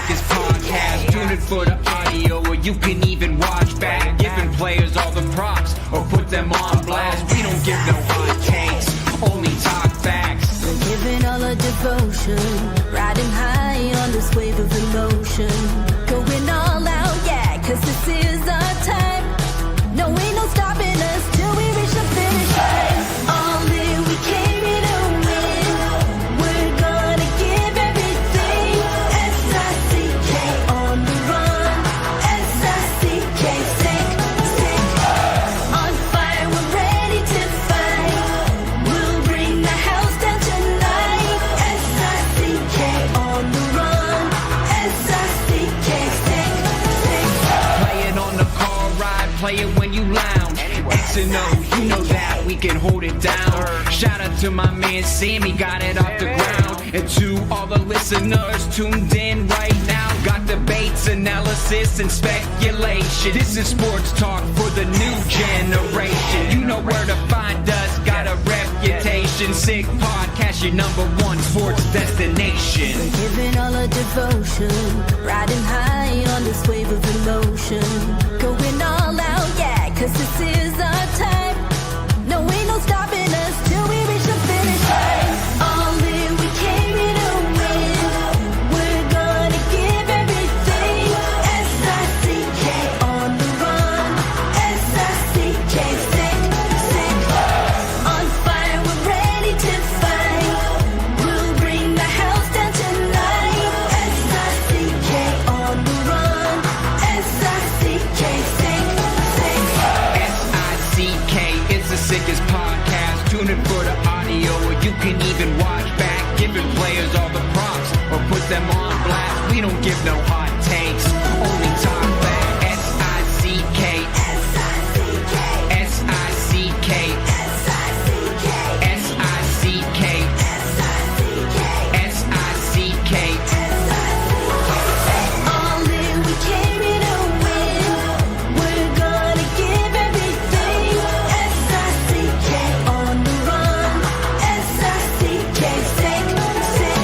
sickest podcast. Tune in for the audio, or you can even watch back. Giving players all the props, or put them on blast. We don't give no hot takes, only talk facts. We're giving all our devotion, riding high on this wave of emotion. Going all out, yeah, cause this is our time. No, ain't no stopping us till we reach the finish line. All in, we came here to win. We're gonna give everything. S-I-C-K on the run. S-I-C-K, sick, sick. On fire, we're ready to fight. We'll bring the house down tonight. S-I-C-K on the run. S-I-C-K, sick, sick. Play it on the car ride, play it when you lounge. X and O, you know that we can hold it down. Shout out to my man Sammy, got it off the ground. And to all the listeners tuned in right now. Got debates, analysis, and speculation. This is sports talk for the new generation. You know where to find us, got a reputation. Sick podcast, your #1 sports destination. We're giving all our devotion, riding high on this wave of emotion. Going all out, yeah, cause this is our time. No, ain't no stopping us till we reach the finish line. All in, we came here to win. We're gonna give everything. S-I-C-K on the run. S-I-C-K, sick, sick. On fire, we're ready to fight. We'll bring the house down tonight. S-I-C-K on the run. S-I-C-K, sick, sick. S-I-C-K is the sickest podcast. Tune in for the audio, or you can even watch back. Giving players all the props, or put them on blast. We don't give no hot takes, only talk back. S-I-C-K, S-I-C-K, S-I-C-K, S-I-C-K, S-I-C-K, S-I-C-K, S-I-C-K. all in, we came here to win. We're gonna give everything. S-I-C-K on the run. S-I-C-K, sick, sick.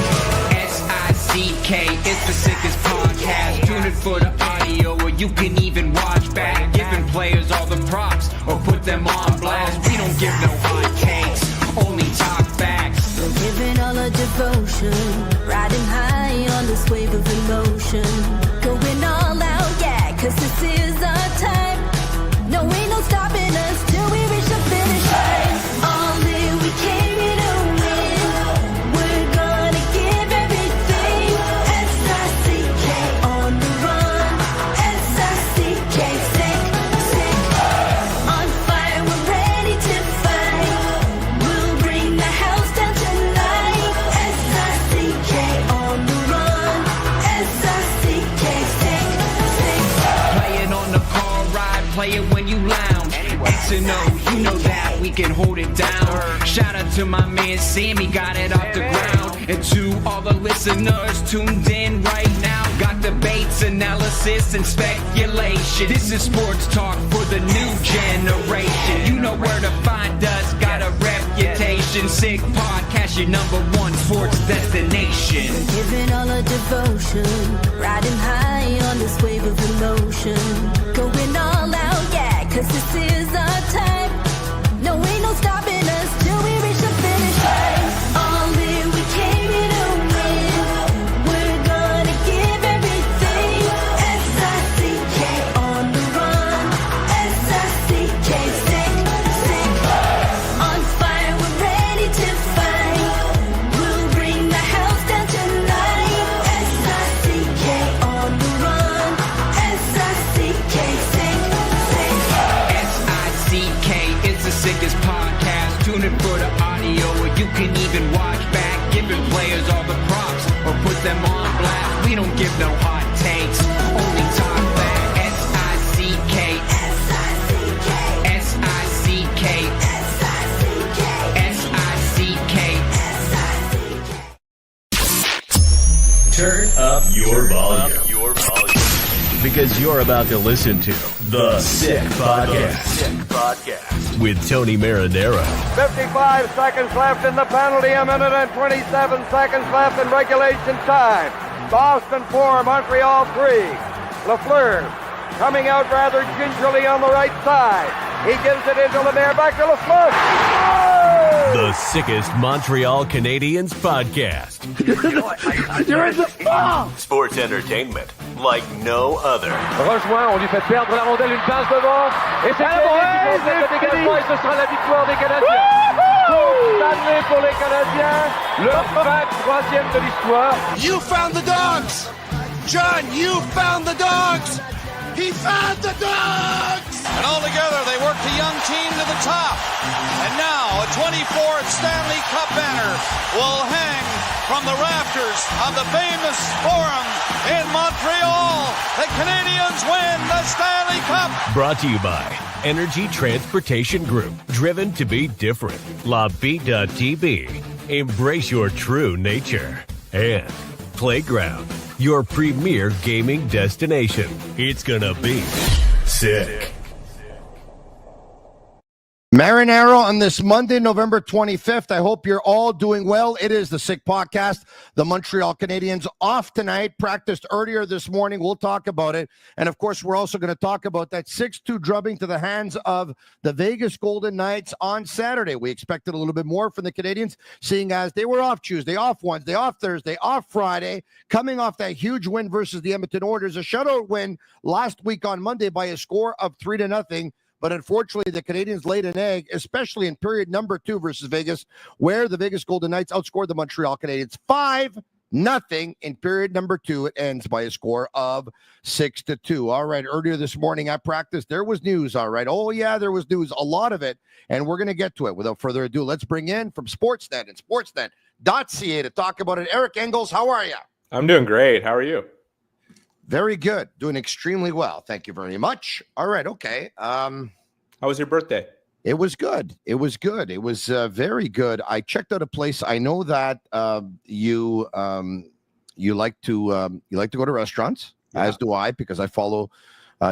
S-I-C-K is the sickest podcast. Tune in for the audio, or you can even watch back. Giving players all the props, or put them on blast. We don't give no hot takes, only talk facts. We're giving all our devotion, riding high on this wave of emotion. Going all out, yeah, cause this is our time. No, ain't no stopping us till we reach the finish line. All in, we came here to win. We're gonna give everything. S-I-C-K on the run. S-I-C-K, sick, sick. On fire, we're ready to fight. We'll bring the house down tonight. S-I-C-K on the run. S-I-C-K, sick, sick. Play it on the car ride, play it when you lounge. X and O, you know that we can hold it down. Shout out to my man Sammy, got it off the ground. And to all the listeners tuned in right now. Got debates, analysis, and speculation. This is sports talk for the new generation. You know where to find us, got a reputation. Sick podcast, your #1 sports destination. Giving all our devotion, riding high on this wave of emotion. Going all out, yeah, cause this is our time. No, ain't no stopping us till we reach the finish line. All in, we came here to win. We're gonna give everything. S-I-C-K on the run. S-I-C-K, sick, sick. On fire, we're ready to fight. We'll bring the house down tonight. S-I-C-K on the run. S-I-C-K, sick, sick. S-I-C-K is the sickest podcast. Tune in for the audio, or you can even watch back. Giving players all the props, or put them on blast. We don't give no hot takes, only talk back. S-I-C-K, S-I-C-K, S-I-C-K, S-I-C-K, S-I-C-K. S-I-C-K. Turn up your volume. Because you're about to listen to The Sick Podcast. With Tony Marinaro. 55 seconds left in the penalty, a minute and 27 seconds left in regulation time. Boston 4, Montreal 3. Lafleur coming out rather gingerly on the right side. He gives it into Lemaire, back to Lafleur. Oh! The sickest Montreal Canadiens podcast. You're in the ball! Sports entertainment like no other. Rejoint, on lui fait perdre la rondelle, une passe devant. Et c'est le dégagement et ce sera la victoire des Canadiens. Stanley pour les Canadiens, leur 23e de l'histoire. You found the dogs! John, you found the dogs! He found the dogs! And all together, they worked the young team to the top. And now, a 24th Stanley Cup banner will hang from the rafters of the famous Forum in Montreal. The Canadiens win the Stanley Cup. Brought to you by Energy Transportation Group. Driven to be different. La Vida Tibi. Embrace your true nature. And Playground, your premier gaming destination. It's gonna be sick. Marinaro on this Monday, November 25th. I hope you're all doing well. It is the Sick Podcast. The Montreal Canadiens off tonight, practiced earlier this morning. We'll talk about it. And, of course, we're also going to talk about that 6-2 drubbing to the hands of the Vegas Golden Knights on Saturday. We expected a little bit more from the Canadiens, seeing as they were off Tuesday, off Wednesday, off Thursday, off Friday, coming off that huge win versus the Edmonton Oilers, a shutout win last week on Monday by a score of 3-0. But unfortunately, the Canadiens laid an egg, especially in period number 2 versus Vegas, where the Vegas Golden Knights outscored the Montreal Canadiens 5-0 in period number 2. It ends by a score of 6-2. All right, earlier this morning at practice, there was news, all right. Oh, yeah, there was news, a lot of it, and we're going to get to it. Without further ado, let's bring in from Sportsnet and Sportsnet.ca to talk about it. Eric Engels, how are you? I'm doing great. How are you? Very good. Doing extremely well. Thank you very much. All right. Okay. How was your birthday? It was good. It was good. It was very good. I checked out a place. I know that you like to go to restaurants, as do I, because I follow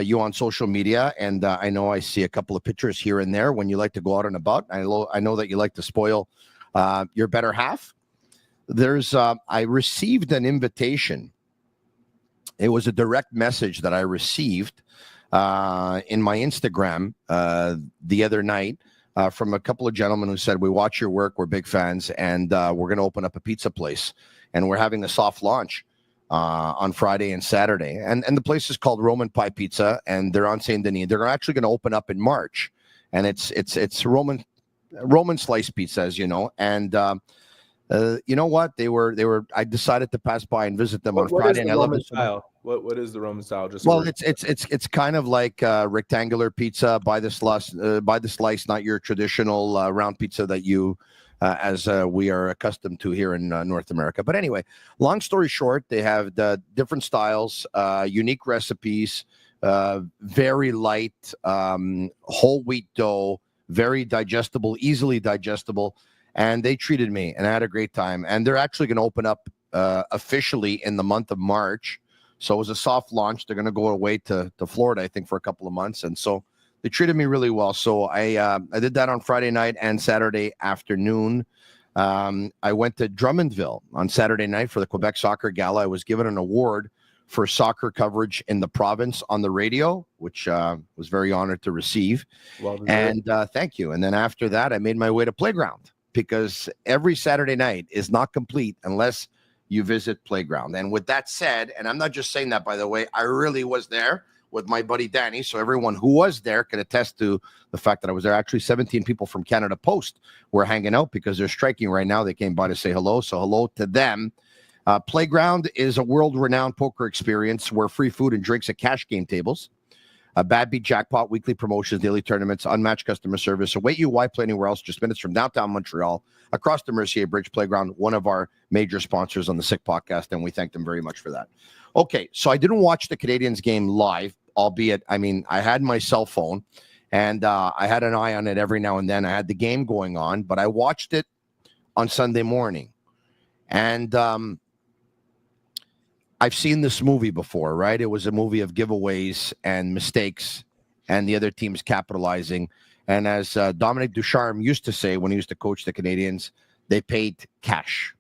you on social media, and I know I see a couple of pictures here and there when you like to go out and about. I know that you like to spoil your better half. I received an invitation. It was a direct message that I received in my Instagram the other night from a couple of gentlemen who said, we watch your work, we're big fans, and we're going to open up a pizza place. And we're having a soft launch on Friday and Saturday. And the place is called Roman Pie Pizza, and they're on Saint Denis. They're actually going to open up in March. And it's Roman slice pizza, as you know. And you know what? I decided to pass by and visit them on Friday. And I love it. Style? What is the Roman style? It's kind of like rectangular pizza by the slice, not your traditional round pizza that you, as we are accustomed to here in North America. But anyway, long story short, they have the different styles, unique recipes, very light, whole wheat dough, very digestible, easily digestible. And they treated me, and I had a great time. And they're actually going to open up officially in the month of March. So it was a soft launch. They're going to go away to Florida, I think, for a couple of months. And so they treated me really well. So I did that on Friday night and Saturday afternoon. I went to Drummondville on Saturday night for the Quebec Soccer Gala. I was given an award for soccer coverage in the province on the radio, which was very honored to receive. Well, and thank you. And then after that, I made my way to Playground, because every Saturday night is not complete unless you visit Playground. And with that said, and I'm not just saying that, by the way, I really was there with my buddy Danny. So everyone who was there can attest to the fact that I was there. Actually, 17 people from Canada Post were hanging out because they're striking right now. They came by to say hello. So hello to them. Playground is a world-renowned poker experience where free food and drinks at cash game tables, a bad beat jackpot, weekly promotions, daily tournaments, unmatched customer service await you. Why play anywhere else? Just minutes from downtown Montreal, across the Mercier Bridge. Playground, one of our major sponsors on the Sick Podcast, and we thank them very much for that. Okay, so I didn't watch the Canadiens game live, albeit, I mean, I had my cell phone, and I had an eye on it every now and then. I had the game going on, but I watched it on Sunday morning. And I've seen this movie before, right? It was a movie of giveaways and mistakes and the other teams capitalizing. And as Dominic Ducharme used to say when he used to coach the Canadiens, they paid cash.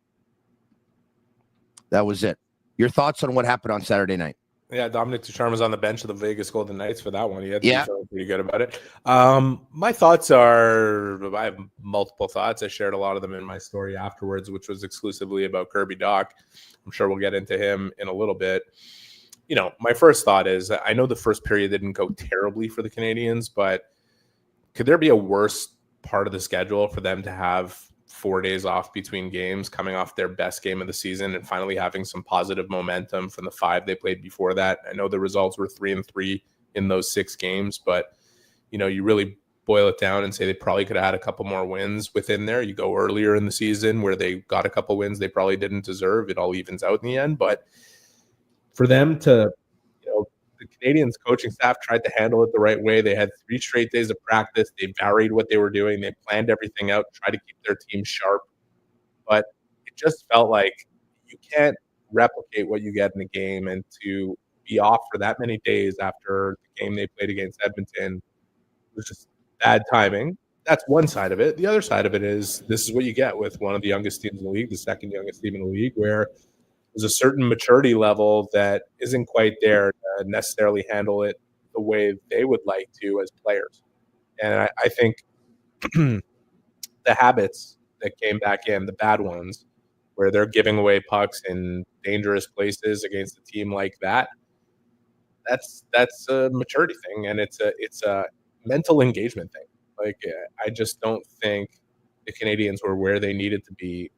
That was it. Your thoughts on what happened on Saturday night? Yeah, Dominic Ducharme was on the bench of the Vegas Golden Knights for that one. He had to be feeling pretty good about it. My thoughts are, I have multiple thoughts. I shared a lot of them in my story afterwards, which was exclusively about Kirby Dach. I'm sure we'll get into him in a little bit. You know, my first thought is, I know the first period didn't go terribly for the Canadiens, but could there be a worse part of the schedule for them to have 4 days off between games, coming off their best game of the season and finally having some positive momentum from the 5 they played before that? I know the results were 3-3 in those 6 games, but you know, you really boil it down and say they probably could have had a couple more wins within there. You go earlier in the season where they got a couple wins they probably didn't deserve. It all evens out in the end. But for them to, you know, the Canadiens coaching staff tried to handle it the right way. They had 3 straight days of practice. They varied what they were doing. They planned everything out, tried to keep their team sharp. But it just felt like you can't replicate what you get in a game, and to be off for that many days after the game they played against Edmonton was just bad timing. That's one side of it. The other side of it is, this is what you get with one of the youngest teams in the league, the second youngest team in the league, where there's a certain maturity level that isn't quite there to necessarily handle it the way they would like to as players. And I think the habits that came back in, the bad ones, where they're giving away pucks in dangerous places against a team like that, that's a maturity thing, and it's a mental engagement thing. Like, I just don't think the Canadiens were where they needed to be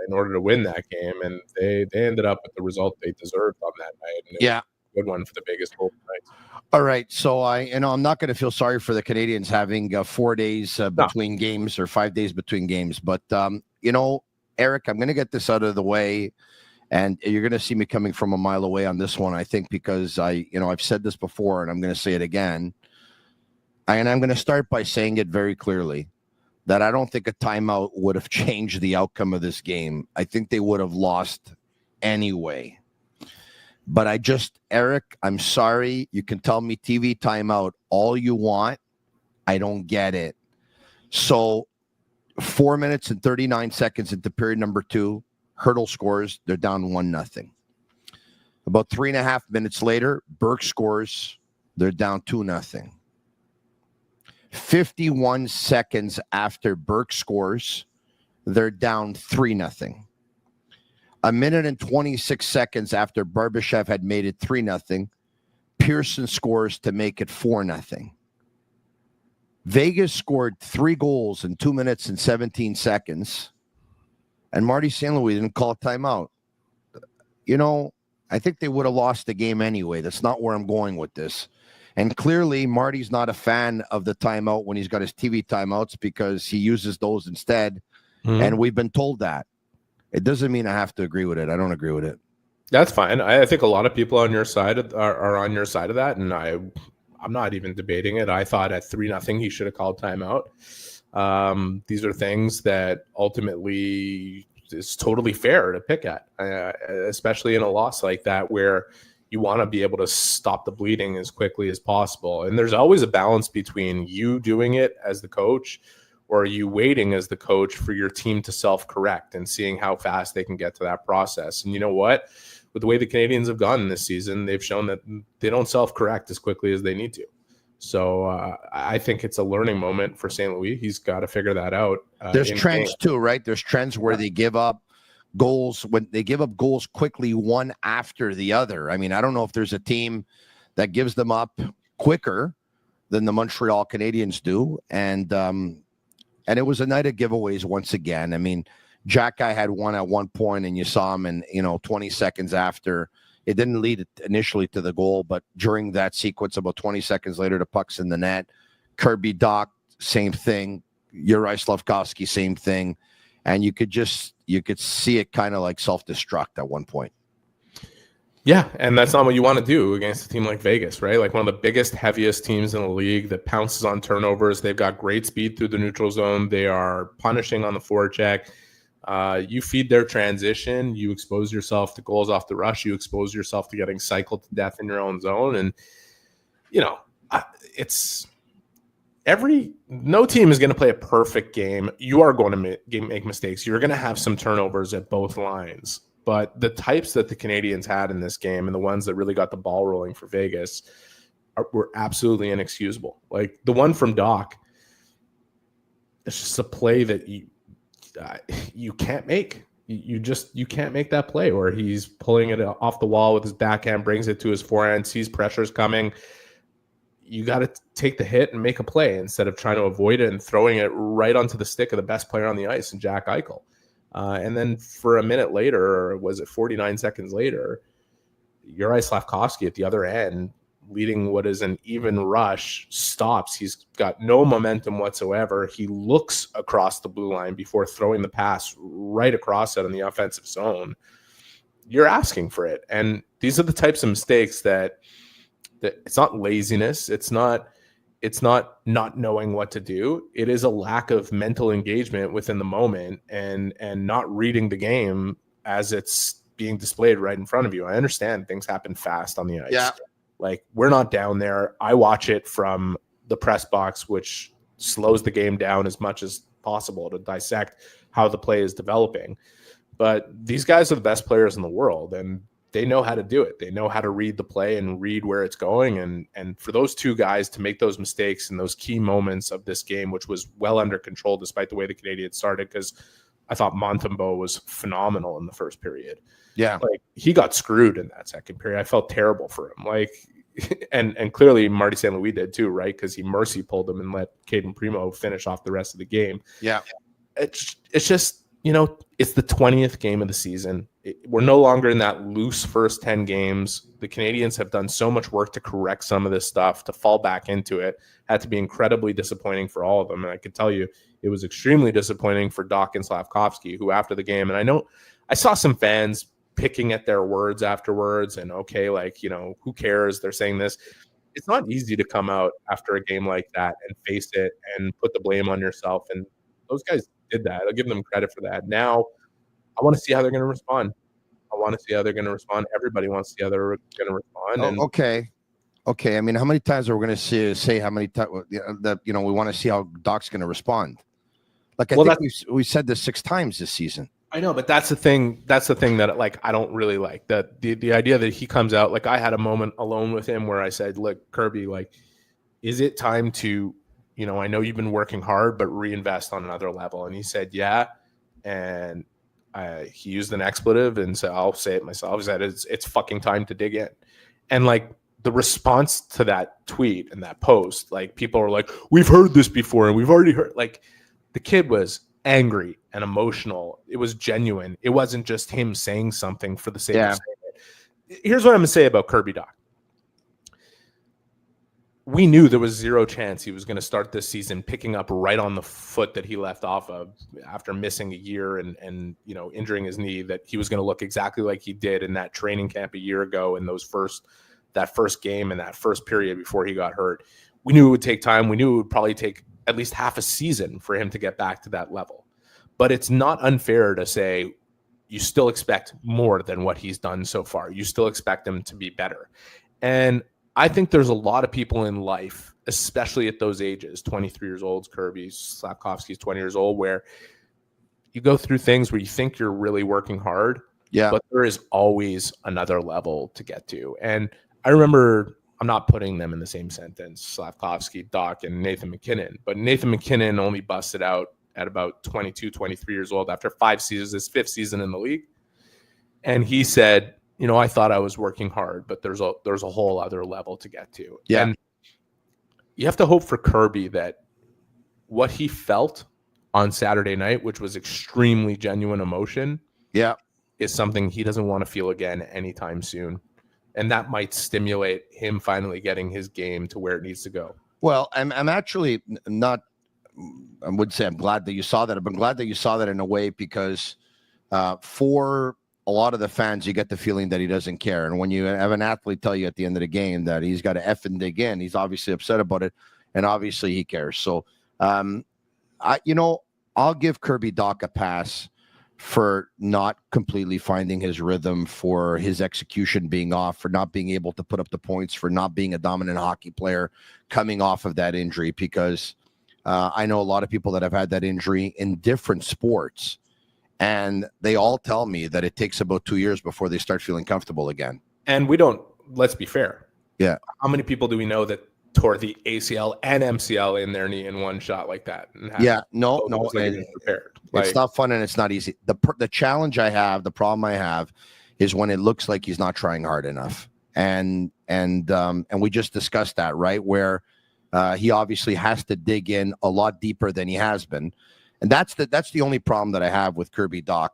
in order to win that game, and they ended up with the result they deserved on that night. And it was a good one for the biggest Golden Knights. All right, so I'm not going to feel sorry for the Canadiens having 4 days between games or 5 days between games, but Eric, I'm going to get this out of the way, and you're going to see me coming from a mile away on this one. I think because I've said this before, and I'm going to say it again, and I'm going to start by saying it very clearly, that I don't think a timeout would have changed the outcome of this game. I think they would have lost anyway. But Eric, I'm sorry. You can tell me TV timeout all you want. I don't get it. So 4 minutes and 39 seconds into period number 2, Hurdle scores. They're down 1-0. About 3.5 minutes later, Burke scores. They're down 2-0. 51 seconds after Burke scores, they're down 3-0. A minute and 26 seconds after Barbashev had made it 3-0, Pearson scores to make it 4-0. Vegas scored 3 goals in 2 minutes and 17 seconds, and Marty St. Louis didn't call a timeout. I think they would have lost the game anyway. That's not where I'm going with this. And clearly, Marty's not a fan of the timeout when he's got his TV timeouts, because he uses those instead. Mm-hmm. And we've been told that. It doesn't mean I have to agree with it. I don't agree with it. That's fine. I think a lot of people on your side are on your side of that, and I'm not even debating it. I thought at 3-0 he should have called timeout. These are things that ultimately is totally fair to pick at, especially in a loss like that where you want to be able to stop the bleeding as quickly as possible. And there's always a balance between you doing it as the coach or you waiting as the coach for your team to self-correct and seeing how fast they can get to that process. And you know what? With the way the Canadiens have gone this season, they've shown that they don't self-correct as quickly as they need to. So I think it's a learning moment for St. Louis. He's got to figure that out. There's trends too, right? There's trends where they give up goals when they give up goals quickly, one after the other. I mean, I don't know if there's a team that gives them up quicker than the Montreal Canadiens do. And it was a night of giveaways once again. I mean, Jack Guy had one at one point, and you saw him, and 20 seconds after, it didn't lead initially to the goal, but during that sequence, about 20 seconds later, the puck's in the net. Kirby Dach, same thing. Juraj Slafkovsky, same thing. And you could see it kind of like self-destruct at one point. Yeah, and that's not what you want to do against a team like Vegas, right? Like one of the biggest, heaviest teams in the league that pounces on turnovers. They've got great speed through the neutral zone. They are punishing on the forecheck. You feed their transition. You expose yourself to goals off the rush. You expose yourself to getting cycled to death in your own zone. And, no team is going to play a perfect game. You are going to make mistakes. You're going to have some turnovers at both lines. But the types that the Canadiens had in this game and the ones that really got the ball rolling for Vegas were absolutely inexcusable. Like the one from Dach, it's just a play that you can't make. You can't make that play where he's pulling it off the wall with his backhand, brings it to his forehand, sees pressure's coming. You got to take the hit and make a play instead of trying to avoid it and throwing it right onto the stick of the best player on the ice, and Jack Eichel. And then for a minute later, or was it 49 seconds later, Juraj Slafkovsky at the other end, leading what is an even rush, stops. He's got no momentum whatsoever. He looks across the blue line before throwing the pass right across it in the offensive zone. You're asking for it. And these are the types of mistakes that it's not laziness. It's not knowing what to do. It is a lack of mental engagement within the moment and not reading the game as it's being displayed right in front of you. I understand things happen fast on the ice. Yeah. Like, we're not down there. I watch it from the press box, which slows the game down as much as possible to dissect how the play is developing. But these guys are the best players in the world, and they know how to do it. They know how to read the play and read where it's going. And for those two guys to make those mistakes in those key moments of this game, which was well under control despite the way the Canadiens started, because I thought Montembeault was phenomenal in the first period. Yeah. Like, he got screwed in that second period. I felt terrible for him. Like, and clearly Marty St. Louis did too, right? Because he mercy pulled him and let Caden Primo finish off the rest of the game. Yeah. It's just, it's the 20th game of the season. We're no longer in that loose first 10 games. The Canadiens have done so much work to correct some of this stuff, to fall back into it. Had to be incredibly disappointing for all of them. And I can tell you, it was extremely disappointing for Dach and Slafkovsky, who after the game, and I know I saw some fans picking at their words afterwards, and okay, like, who cares? They're saying this. It's not easy to come out after a game like that and face it and put the blame on yourself. And those guys did that. I'll give them credit for that. Now, I want to see how they're going to respond. Everybody wants to see how they're going to respond. Okay. I mean, how many times are we going to say how many times that we want to see how Dach's going to respond? Like, I think we said this 6 times this season. I know, but that's the thing. That's the thing that, like, I don't really like. That the idea that he comes out, like, I had a moment alone with him where I said, "Look, Kirby, like, is it time to, I know you've been working hard, but reinvest on another level?" And he said, "Yeah." And he used an expletive, and so I'll say it myself. He said, "It's fucking time to dig in." And, like, the response to that tweet and that post, like, people are like, "We've heard this before, and we've already heard." Like, the kid was angry and emotional. It was genuine. It wasn't just him saying something for the sake of saying it. Here's what I'm going to say about Kirby Dach. We knew there was zero chance he was going to start this season picking up right on the foot that he left off of after missing a year and injuring his knee, that he was going to look exactly like he did in that training camp a year ago in that first game and that first period before he got hurt. We knew it would take time. We knew it would probably take at least half a season for him to get back to that level. But it's not unfair to say you still expect more than what he's done so far. You still expect him to be better. And I think there's a lot of people in life, especially at those ages, 23 years old, Kirby, Slafkovsky's 20 years old, where you go through things where you think you're really working hard, but there is always another level to get to. And I remember, I'm not putting them in the same sentence, Slafkovsky, Dach, and Nathan MacKinnon. But Nathan MacKinnon only busted out at about 22, 23 years old after 5 seasons, his 5th season in the league. And he said, I thought I was working hard, but there's a whole other level to get to. Yeah. And you have to hope for Kirby that what he felt on Saturday night, which was extremely genuine emotion, is something he doesn't want to feel again anytime soon. And that might stimulate him finally getting his game to where it needs to go. Well, I'm actually not, I would say I'm glad that you saw that. I've been glad that you saw that in a way, because for a lot of the fans, you get the feeling that he doesn't care. And when you have an athlete tell you at the end of the game that he's got to F and dig in, he's obviously upset about it. And obviously he cares. So, I'll give Kirby Dach a pass for not completely finding his rhythm, for his execution being off, for not being able to put up the points, for not being a dominant hockey player coming off of that injury. Because I know a lot of people that have had that injury in different sports, And they all tell me that it takes about 2 years before they start feeling comfortable again. And we don't, let's be fair. Yeah. How many people do we know that tore the ACL and MCL in their knee in one shot like that? No. Prepared. It's not fun and it's not easy. The challenge I have, the problem I have, is when it looks like he's not trying hard enough. And we just discussed that, right? Where he obviously has to dig in a lot deeper than he has been. And that's the only problem that I have with Kirby Dach.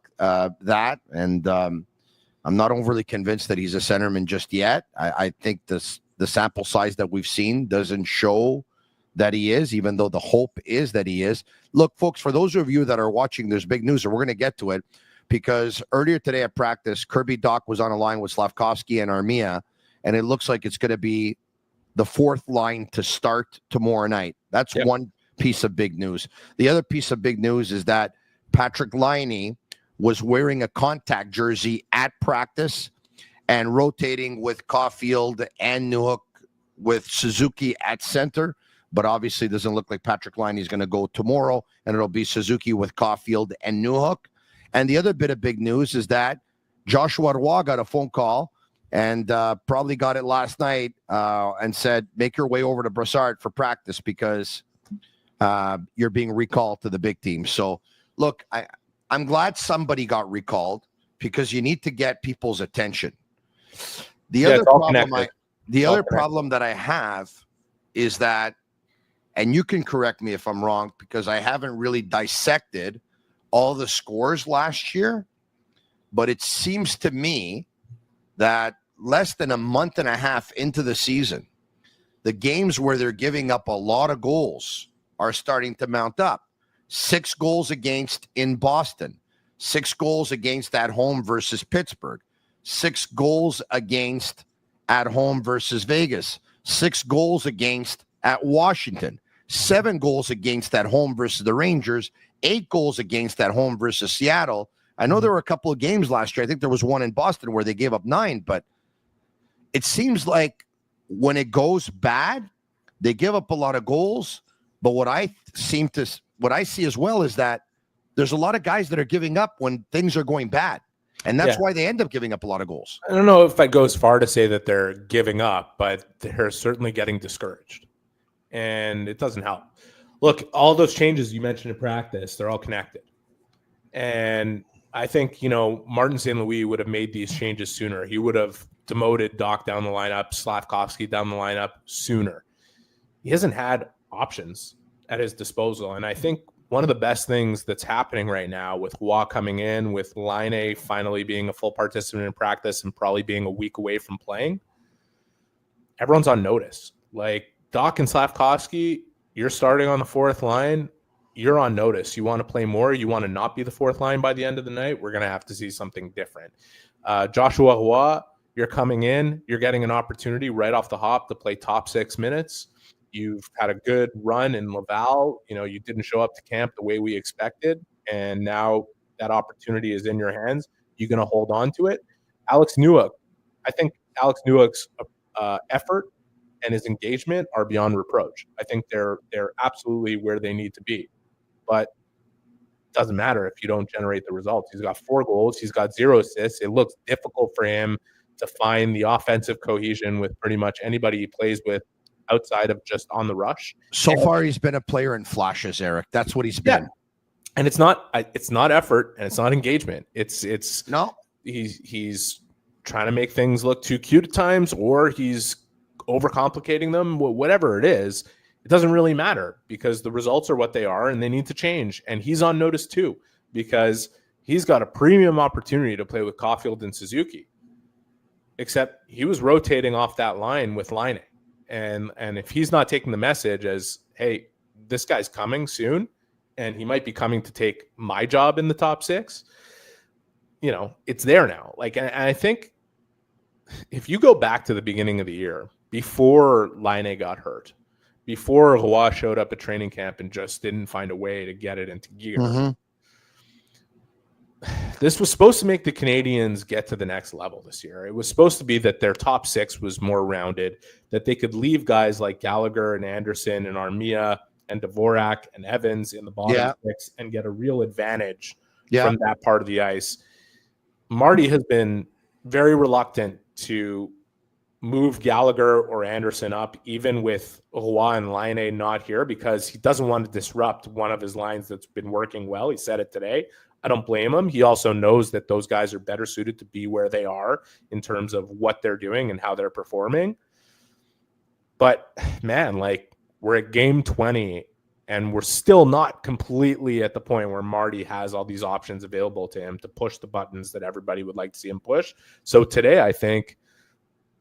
I'm not overly convinced that he's a centerman just yet. I think the sample size that we've seen doesn't show that he is, even though the hope is that he is. Look, folks, for those of you that are watching, there's big news, and we're going to get to it, because earlier today at practice, Kirby Dach was on a line with Slafkovsky and Armia, and it looks like it's going to be the fourth line to start tomorrow night. That's one piece of big news. The other piece of big news is that Patrik Laine was wearing a contact jersey at practice and rotating with Caulfield and Newhook with Suzuki at center. But obviously it doesn't look like Patrik Laine is going to go tomorrow, and it'll be Suzuki with Caulfield and Newhook. And the other bit of big news is that Joshua Roy got a phone call and probably got it last night and said, make your way over to Brassard for practice because you're being recalled to the big team. So, look, I'm glad somebody got recalled because you need to get people's attention. The other problem that I have is that, and you can correct me if I'm wrong because I haven't really dissected all the scores last year, but it seems to me that less than a month and a half into the season, the games where they're giving up a lot of goals are starting to mount up. 6 goals against in Boston, 6 goals against at home versus Pittsburgh, 6 goals against at home versus Vegas, 6 goals against at Washington, 7 goals against at home versus the Rangers, 8 goals against at home versus Seattle. I know there were a couple of games last year. I think there was one in Boston where they gave up 9, but it seems like when it goes bad, they give up a lot of goals. But what I see as well is that there's a lot of guys that are giving up when things are going bad. And that's why they end up giving up a lot of goals. I don't know if I'd go as far to say that they're giving up, but they're certainly getting discouraged. And it doesn't help. Look, all those changes you mentioned in practice, they're all connected. And I think, Martin St. Louis would have made these changes sooner. He would have demoted Dach down the lineup, Slafkovsky down the lineup sooner. He hasn't had options at his disposal. And I think one of the best things that's happening right now with Roy coming in, with Laine finally being a full participant in practice and probably being a week away from playing, everyone's on notice. Like Dach and Slafkovsky, you're starting on the fourth line. You're on notice. You want to play more. You want to not be the fourth line by the end of the night. We're going to have to see something different. Joshua Roy, you're coming in. You're getting an opportunity right off the hop to play top 6 minutes. You've had a good run in Laval. You didn't show up to camp the way we expected, and now that opportunity is in your hands. You're going to hold on to it. Alex Newhook, I think Alex Newhook's effort and his engagement are beyond reproach. I think they're absolutely where they need to be, but it doesn't matter if you don't generate the results. He's got 4 goals. He's got 0 assists. It looks difficult for him to find the offensive cohesion with pretty much anybody he plays with outside of just on the rush. So far, he's been a player in flashes, Eric. That's what he's been. And it's not effort and it's not engagement. It's no. He's trying to make things look too cute at times, or he's overcomplicating them. Whatever it is, it doesn't really matter because the results are what they are and they need to change. And he's on notice too because he's got a premium opportunity to play with Caulfield and Suzuki. Except he was rotating off that line with Laine. And if he's not taking the message as, hey, this guy's coming soon, and he might be coming to take my job in the top 6, it's there now. Like, and I think if you go back to the beginning of the year, before Laine got hurt, before Roy showed up at training camp and just didn't find a way to get it into gear, this was supposed to make the Canadiens get to the next level this year. It was supposed to be that their top 6 was more rounded, that they could leave guys like Gallagher and Anderson and Armia and Dvorak and Evans in the bottom 6 and get a real advantage from that part of the ice. Marty has been very reluctant to move Gallagher or Anderson up, even with Roy and Laine not here, because he doesn't want to disrupt one of his lines that's been working well. He said it today. I don't blame him. He also knows that those guys are better suited to be where they are in terms of what they're doing and how they're performing. But man, like, we're at game 20 and we're still not completely at the point where Marty has all these options available to him to push the buttons that everybody would like to see him push. So today, I think,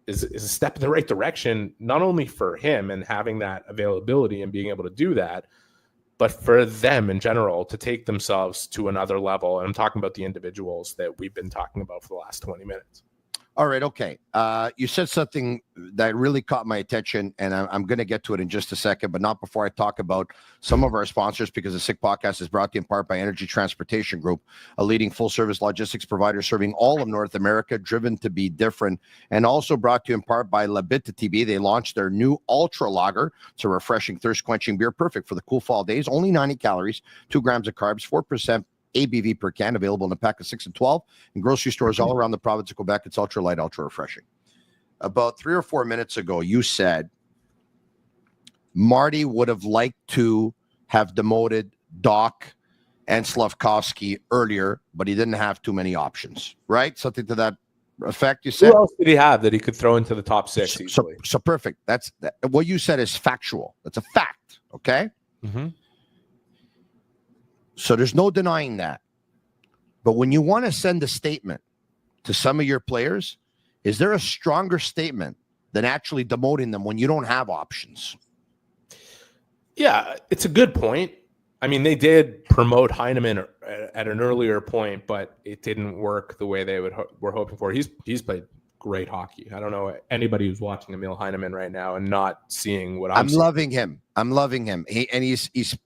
is a step in the right direction, not only for him and having that availability and being able to do that, but for them in general to take themselves to another level. And I'm talking about the individuals that we've been talking about for the last 20 minutes. All right. Okay. You said something that really caught my attention, and I'm going to get to it in just a second, but not before I talk about some of our sponsors, because the Sick Podcast is brought to you in part by Energy Transportation Group, a leading full-service logistics provider serving all of North America, driven to be different, and also brought to you in part by Bittt Tibi. They launched their new Ultra Lager. It's a refreshing, thirst-quenching beer, perfect for the cool fall days. Only 90 calories, 2 grams of carbs, 4% ABV per can, available in a pack of 6 and 12 in grocery stores all around the province of Quebec. It's ultra light, ultra refreshing. About 3 or 4 minutes ago, you said Marty would have liked to have demoted Dach and Slavkovsky earlier, but he didn't have too many options, right? Something to that effect, you said? Who else did he have that he could throw into the top 6 easily? So perfect. That's what you said is factual. That's a fact, okay? Mm-hmm. So there's no denying that. But when you want to send a statement to some of your players, is there a stronger statement than actually demoting them when you don't have options? Yeah, it's a good point. I mean, they did promote Heineman at an earlier point, but it didn't work the way they were hoping for. He's played great hockey. I don't know anybody who's watching Emil Heineman right now and not seeing what I'm seeing. Loving him. I'm loving him. He's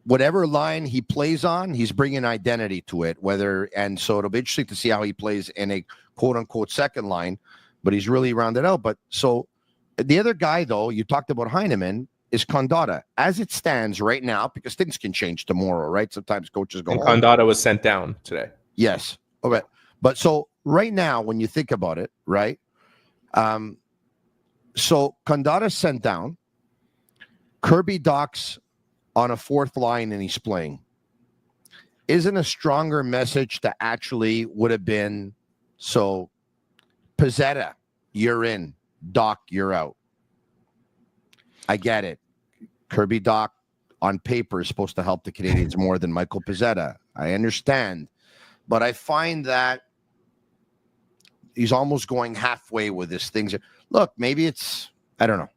whatever line he plays on, he's bringing identity to it. And so it'll be interesting to see how he plays in a quote unquote second line, but he's really rounded out. But so the other guy, though, you talked about Heineman, is Condotta. As it stands right now, because things can change tomorrow, right? Sometimes coaches go. And Condotta was sent down today. Yes. Okay. But so right now, when you think about it, right? So Condotta sent down. Kirby Dach's on a fourth line and he's playing. Isn't a stronger message to actually would have been, so Pezzetta, you're in. Dach, you're out. I get it. Kirby Dach on paper is supposed to help the Canadiens more than Michael Pezzetta. I understand. But I find that he's almost going halfway with this thing. Look, maybe it's, I don't know.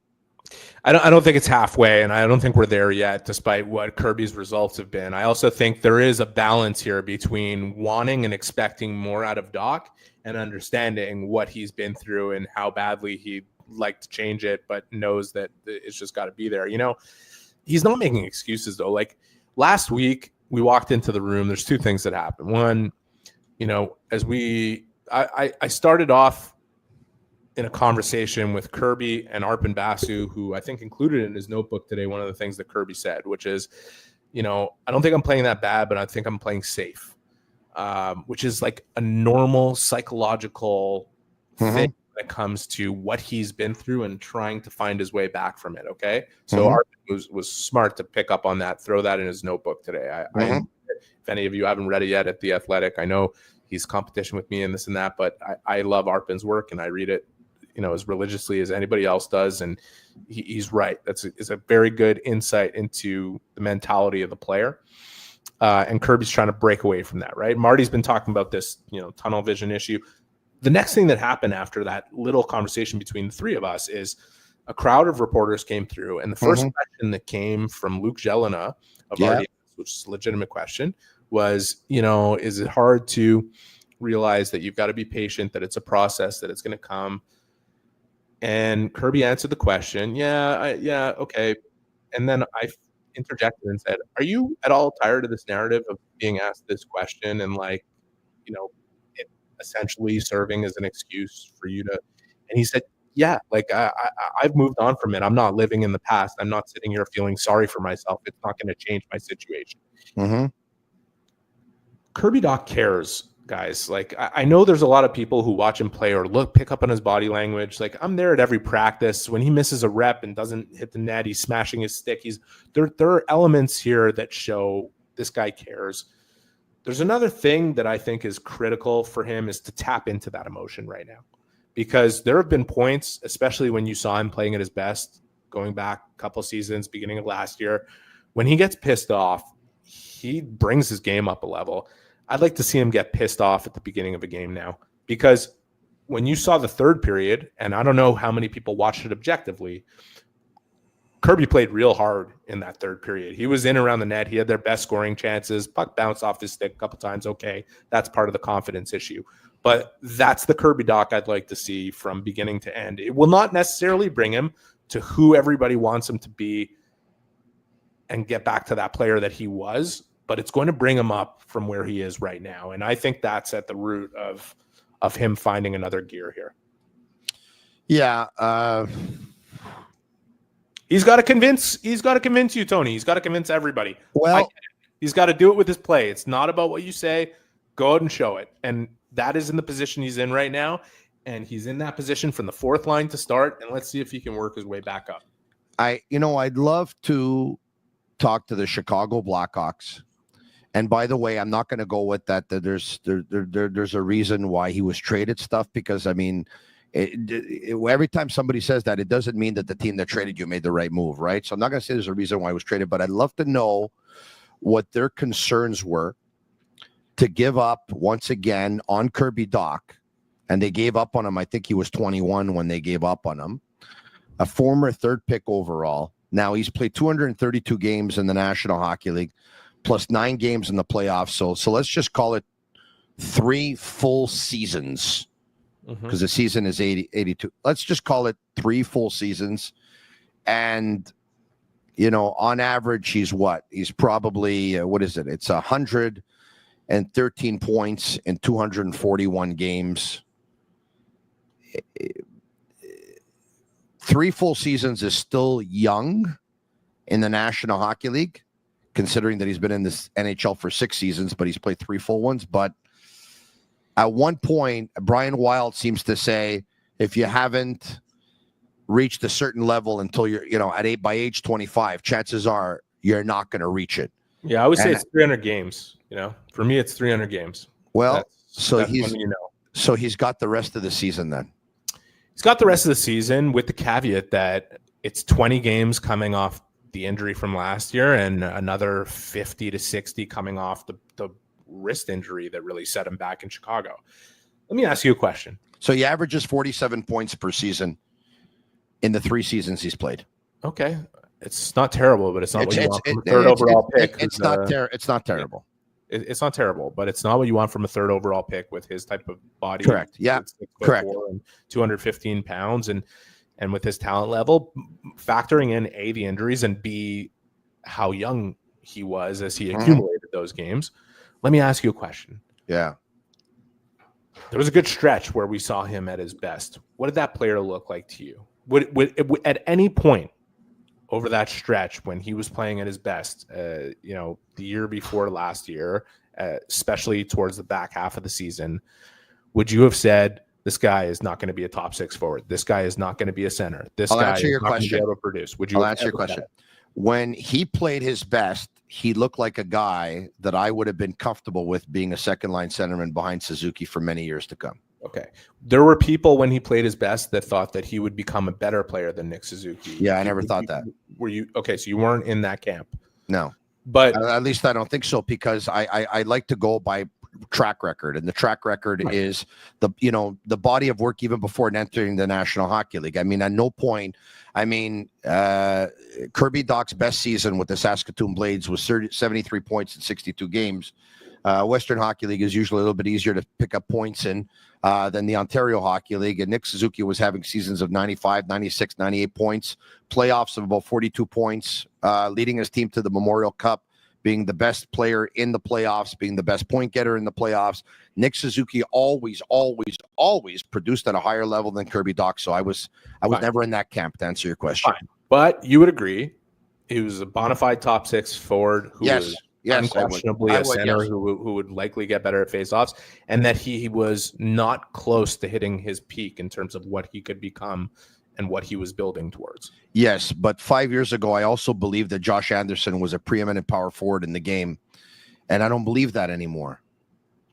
I don't think it's halfway, and I don't think we're there yet, despite what Kirby's results have been. I also think there is a balance here between wanting and expecting more out of Dach and understanding what he's been through and how badly he'd like to change it, but knows that it's just got to be there. You know, he's not making excuses, though. Like last week, we walked into the room. There's two things that happened. One, you know, as I started off in a conversation with Kirby and Arpon Basu, who I think included in his notebook today one of the things that Kirby said, which is, you know, I don't think I'm playing that bad, but I think I'm playing safe, which is like a normal psychological thing when it comes to what he's been through and trying to find his way back from it, okay? So Arpon was smart to pick up on that, throw that in his notebook today. If any of you haven't read it yet at The Athletic, I know he's competition with me and this and that, but I love Arpon's work and I read it, you know, as religiously as anybody else does. And he's right. It's a very good insight into the mentality of the player. And Kirby's trying to break away from that, right? Marty's been talking about this, you know, tunnel vision issue. The next thing that happened after that little conversation between the three of us is a crowd of reporters came through. And the first question that came from Luke Jelena of RDS, which is a legitimate question, was, you know, is it hard to realize that you've got to be patient, that it's a process, that it's going to come? And Kirby answered the question, yeah, okay. And then I interjected and said, are you at all tired of this narrative of being asked this question and, like, you know, it essentially serving as an excuse for you to? And he said, yeah, like I've moved on from it. I'm not living in the past. I'm not sitting here feeling sorry for myself. It's not going to change my situation. Kirby Dach cares, guys. Like, I know there's a lot of people who watch him play or pick up on his body language. Like, I'm there at every practice. When he misses a rep and doesn't hit the net, he's smashing his stick. There are elements here that show this guy cares. There's another thing that I think is critical for him is to tap into that emotion right now, because there have been points, especially when you saw him playing at his best, going back a couple seasons, beginning of last year, when he gets pissed off, he brings his game up a level. I'd like to see him get pissed off at the beginning of a game now, because when you saw the third period, and I don't know how many people watched it objectively, Kirby played real hard in that third period. He was in around the net. He had their best scoring chances. Puck bounced off his stick a couple times. Okay, that's part of the confidence issue. But that's the Kirby Dach I'd like to see from beginning to end. It will not necessarily bring him to who everybody wants him to be and get back to that player that he was, but it's going to bring him up from where he is right now. And I think that's at the root of him finding another gear here. Yeah. He's got to convince you, Tony. He's got to convince everybody. Well, he's got to do it with his play. It's not about what you say. Go out and show it. And that is in the position he's in right now. And he's in that position from the fourth line to start. And let's see if he can work his way back up. I'd love to talk to the Chicago Blackhawks. And by the way, I'm not going to go with that. There's a reason why he was traded stuff, because I mean, every time somebody says that, it doesn't mean that the team that traded you made the right move, right? So I'm not going to say there's a reason why he was traded, but I'd love to know what their concerns were to give up once again on Kirby Dach. And they gave up on him. I think he was 21 when they gave up on him. A former third pick overall. Now he's played 232 games in the National Hockey League, plus 9 games in the playoffs. So let's just call it 3 full seasons, because the season is 82. Let's just call it 3 full seasons. And, on average, he's what? He's probably, what is it? It's 113 points in 241 games. 3 full seasons is still young in the National Hockey League, considering that he's been in this NHL for 6 seasons, but he's played 3 full ones. But at one point, Brian Wild seems to say, if you haven't reached a certain level until you're, by age 25, chances are you're not going to reach it. Yeah, I would say it's 300 games. For me, it's 300 games. Well, that's so he's got the rest of the season then. He's got the rest of the season with the caveat that it's 20 games coming off the injury from last year and another 50 to 60 coming off the wrist injury that really set him back in Chicago. Let me ask you a question. So he averages 47 points per season in the 3 seasons he's played. Okay. It's not terrible, but it's not what you want from a third overall pick. It's not terrible. It's not terrible, but it's not what you want from a third overall pick with his type of body. Correct. Yeah. Correct. And 215 pounds and with his talent level, factoring in A, the injuries, and B, how young he was as he accumulated those games. Let me ask you a question. Yeah. There was a good stretch where we saw him at his best. What did that player look like to you? Would at any point over that stretch when he was playing at his best, the year before last year, especially towards the back half of the season, would you have said, this guy is not going to be a top 6 forward? This guy is not going to be a center. This guy is not going to be able to produce. Would you? I'll answer your question. When he played his best, he looked like a guy that I would have been comfortable with being a second-line centerman behind Suzuki for many years to come. Okay. There were people when he played his best that thought that he would become a better player than Nick Suzuki. Yeah, I never thought that. Were you okay? So you weren't in that camp? No, but at least I don't think so, because I like to go by track record, and the track record is the body of work even before entering the National Hockey League. I mean, at no point. I mean, Kirby Dach's best season with the Saskatoon Blades was 73 points in 62 games. Western Hockey League is usually a little bit easier to pick up points in than the Ontario Hockey League. And Nick Suzuki was having seasons of 95, 96, 98 points, playoffs of about 42 points, leading his team to the Memorial Cup, being the best player in the playoffs, being the best point getter in the playoffs. Nick Suzuki always produced at a higher level than Kirby Dach. So I was never in that camp, to answer your question. Fine. But you would agree he was a bona fide top 6 forward who was Yes, unquestionably a center who would likely get better at faceoffs, and that he was not close to hitting his peak in terms of what he could become and what he was building towards. Yes, but 5 years ago, I also believed that Josh Anderson was a preeminent power forward in the game, and I don't believe that anymore.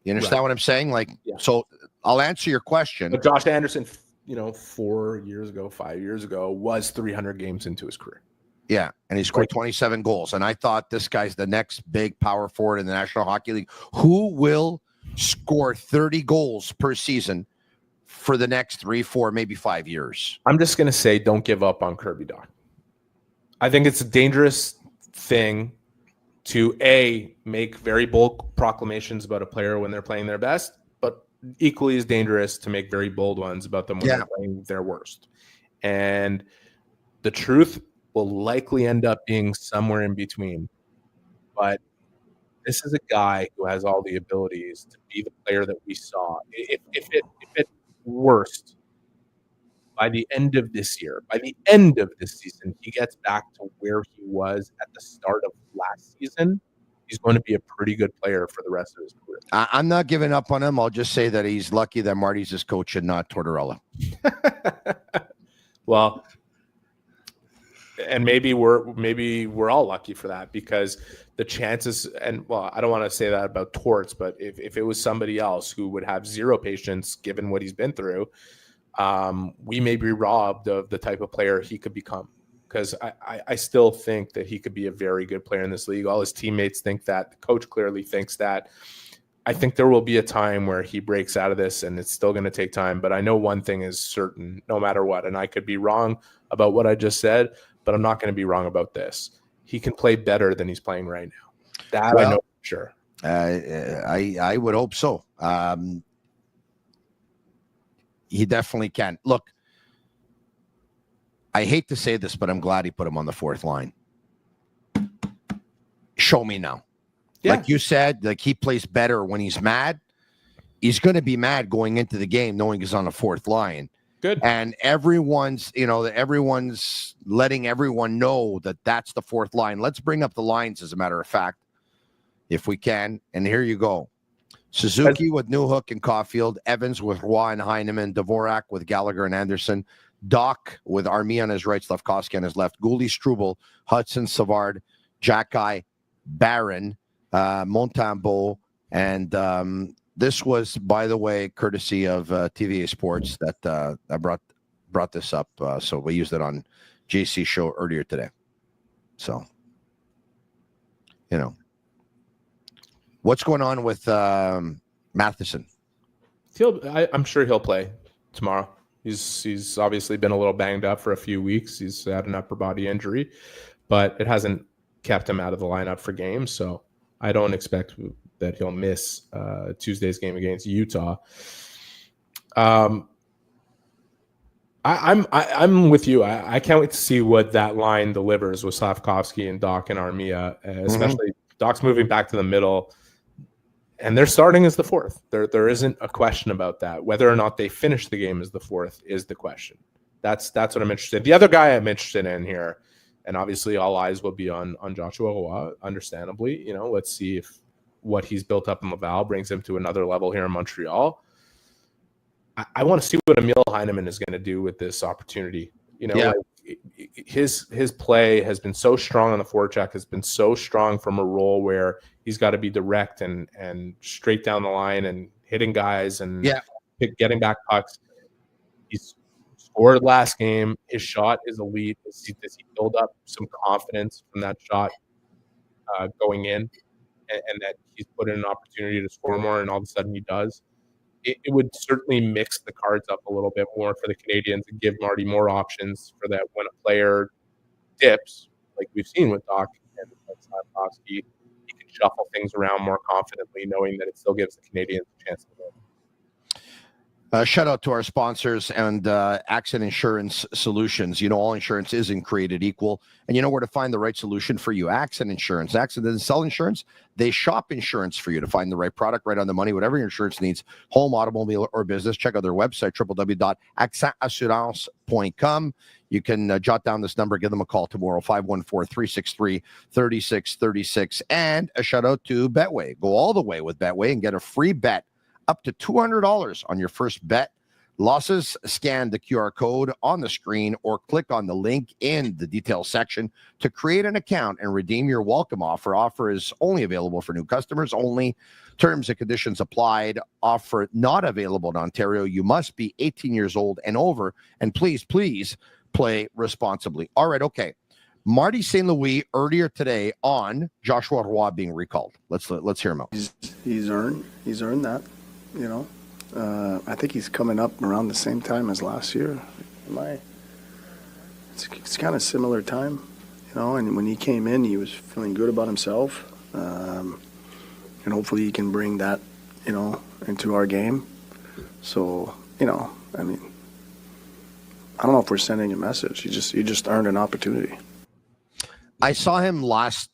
You understand what I'm saying? Like, so I'll answer your question. But Josh Anderson, 4 years ago, 5 years ago, was 300 games into his career. Yeah, and he scored 27 goals. And I thought this guy's the next big power forward in the National Hockey League. Who will score 30 goals per season for the next 3, 4, maybe 5 years? I'm just going to say don't give up on Kirby Dach. I think it's a dangerous thing to, A, make very bold proclamations about a player when they're playing their best, but equally as dangerous to make very bold ones about them when they're playing their worst. And the truth will likely end up being somewhere in between. But this is a guy who has all the abilities to be the player that we saw. If it worst, by the end of this year, by the end of this season, he gets back to where he was at the start of last season, he's going to be a pretty good player for the rest of his career. I'm not giving up on him. I'll just say that he's lucky that Marty's his coach and not Tortorella. Well, and maybe we're all lucky for that, because the chances, and well, I don't want to say that about Torts, but if it was somebody else who would have zero patience given what he's been through, we may be robbed of the type of player he could become. Because I still think that he could be a very good player in this league. All his teammates think that. The coach clearly thinks that. I think there will be a time where he breaks out of this, and it's still going to take time. But I know one thing is certain, no matter what, and I could be wrong about what I just said, but I'm not going to be wrong about this. He can play better than he's playing right now. That I know for sure. I would hope so. He definitely can. Look, I hate to say this, but I'm glad he put him on the fourth line. Show me now. Yeah. Like you said, like he plays better when he's mad. He's going to be mad going into the game knowing he's on the fourth line. Good. And everyone's letting everyone know that that's the fourth line. Let's bring up the lines, as a matter of fact, if we can. And here you go. Suzuki with Newhook and Caulfield, Evans with Roy and Heineman, Dvorak with Gallagher and Anderson, Dach with Armia on his right, Slavkovsky on his left, Gouli, Struble, Hudson, Savard, Jacky, Barron, Montembeault, and this was, by the way, courtesy of TVA Sports that I brought this up. So we used it on JC's show earlier today. So, what's going on with Matheson? I'm sure he'll play tomorrow. He's obviously been a little banged up for a few weeks. He's had an upper body injury, but it hasn't kept him out of the lineup for games. So I don't expect that he'll miss Tuesday's game against Utah. I'm with you. I can't wait to see what that line delivers with Slavkovsky and Dach and Armia, especially Dach's moving back to the middle. And they're starting as the fourth. There isn't a question about that. Whether or not they finish the game as the fourth is the question. That's what I'm interested in. The other guy I'm interested in here, and obviously all eyes will be on Joshua Roy, understandably. Let's see if what he's built up in Laval brings him to another level here in Montreal. I want to see what Emil Heineman is going to do with this opportunity. His play has been so strong on the forecheck, has been so strong from a role where he's got to be direct and straight down the line and hitting guys and getting back pucks. He's scored last game. His shot is elite. Does he build up some confidence from that shot going in, and that he's put in an opportunity to score more, and all of a sudden he does? It would certainly mix the cards up a little bit more for the Canadiens and give Marty more options for that when a player dips, like we've seen with Dach and Slavkovsky, he can shuffle things around more confidently, knowing that it still gives the Canadiens a chance to win. Shout out to our sponsors and Accident Insurance Solutions. You know, all insurance isn't created equal, and you know where to find the right solution for you. Accident Insurance. Accident doesn't sell insurance. They shop insurance for you to find the right product, right on the money, whatever your insurance needs, home, automobile, or business. Check out their website, www.accentassurance.com. You can jot down this number, give them a call tomorrow, 514-363-3636. And a shout out to Betway. Go all the way with Betway and get a free bet up to $200 on your first bet. Losses, scan the QR code on the screen or click on the link in the details section to create an account and redeem your welcome offer. Offer is only available for new customers only. Terms and conditions applied. Offer not available in Ontario. You must be 18 years old and over. And please play responsibly. All right, okay. Marty St. Louis earlier today on Joshua Roy being recalled. Let's hear him out. He's earned that. You know, I think he's coming up around the same time as last year. It's kind of similar time, you know. And when he came in, he was feeling good about himself, and hopefully he can bring that, you know, into our game. So, you know, I mean, I don't know if we're sending a message. He just earned an opportunity. I saw him 5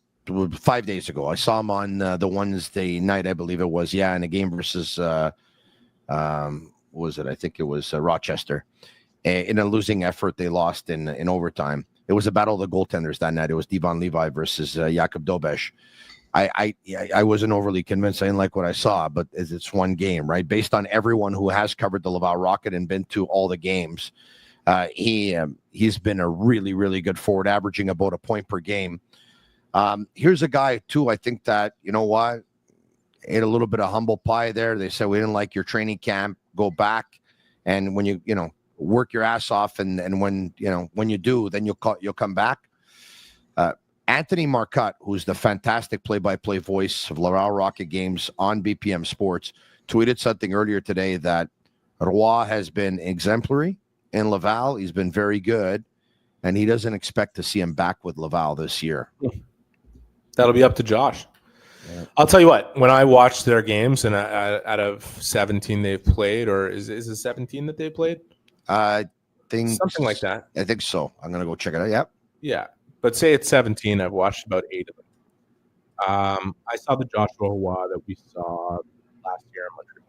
days ago. I saw him on the Wednesday night, I believe it was. Yeah, in a game versus, what was it? I think it was Rochester. In a losing effort, they lost in overtime. It was a battle of the goaltenders that night. It was Devon Levi versus Jakub Dobesh. I wasn't overly convinced. I didn't like what I saw, but it's one game, right? Based on everyone who has covered the Laval Rocket and been to all the games, he's been a really, really good forward, averaging about a point per game. Here's a guy, too, I think that, you know what, ate a little bit of humble pie there. They said, we didn't like your training camp. Go back. And when you work your ass off, and when you do, then you'll come back. Anthony Marcotte, who's the fantastic play-by-play voice of Laval Rocket games on BPM Sports, tweeted something earlier today that Roy has been exemplary in Laval. He's been very good, and he doesn't expect to see him back with Laval this year. That'll be up to Josh. Yeah. I'll tell you what, when I watched their games, and out of 17 they've played, or is it 17 that they played? I think something like that. I think so. I'm going to go check it out. Yep. Yeah. But say it's 17. I've watched about 8 of them. I saw the Joshua Roy that we saw last year in Montreal.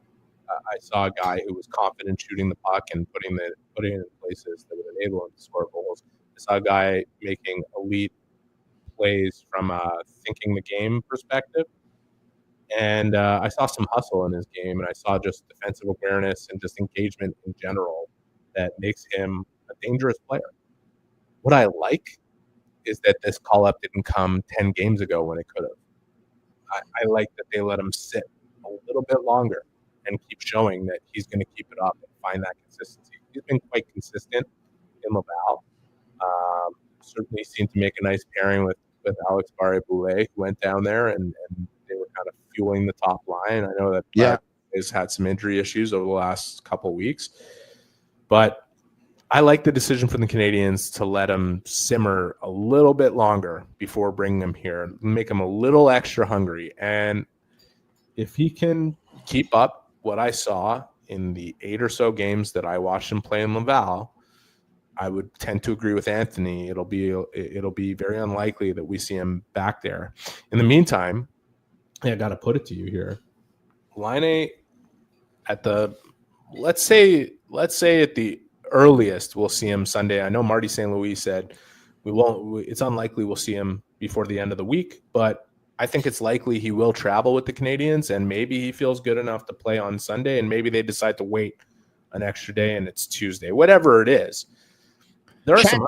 I saw a guy who was confident shooting the puck and putting it in places that would enable him to score goals. I saw a guy making elite plays from a thinking the game perspective. And I saw some hustle in his game, and I saw just defensive awareness and just engagement in general that makes him a dangerous player. What I like is that this call-up didn't come 10 games ago when it could have. I like that they let him sit a little bit longer and keep showing that he's going to keep it up and find that consistency. He's been quite consistent in Laval. Certainly seemed to make a nice pairing with Alex Barré-Boulet, who went down there and they were kind of fueling the top line. I know that has had some injury issues over the last couple of weeks, but I like the decision from the Canadiens to let him simmer a little bit longer before bringing him here, make him a little extra hungry. And if he can keep up what I saw in the 8 or so games that I watched him play in Laval, I would tend to agree with Anthony. It'll be very unlikely that we see him back there. In the meantime, I got to put it to you here, Laine, at the let's say at the earliest we'll see him Sunday. I know Marty St. Louis said we won't. It's unlikely we'll see him before the end of the week, but I think it's likely he will travel with the Canadiens, and maybe he feels good enough to play on Sunday, and maybe they decide to wait an extra day and it's Tuesday. Whatever it is.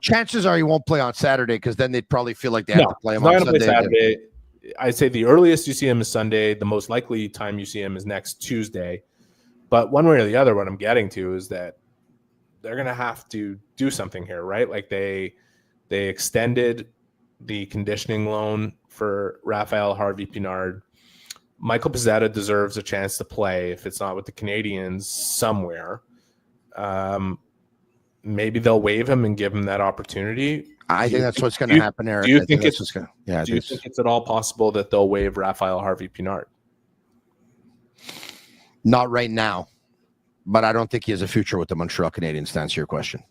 Chances are he won't play on Saturday, because then they'd probably feel like they have to play him on Sunday. Play Saturday. I'd say the earliest you see him is Sunday. The most likely time you see him is next Tuesday. But one way or the other, what I'm getting to is that they're going to have to do something here, right? Like they extended the conditioning loan for Raphael Harvey-Pinard. Michael Pezzetta deserves a chance to play, if it's not with the Canadiens, somewhere. Maybe they'll waive him and give him that opportunity. I think that's what's going to happen, Eric. Do you think it's at all possible that they'll waive Raphael Harvey-Pinard? Not right now. but I don't think he has a future with the Montreal Canadiens, to answer your question.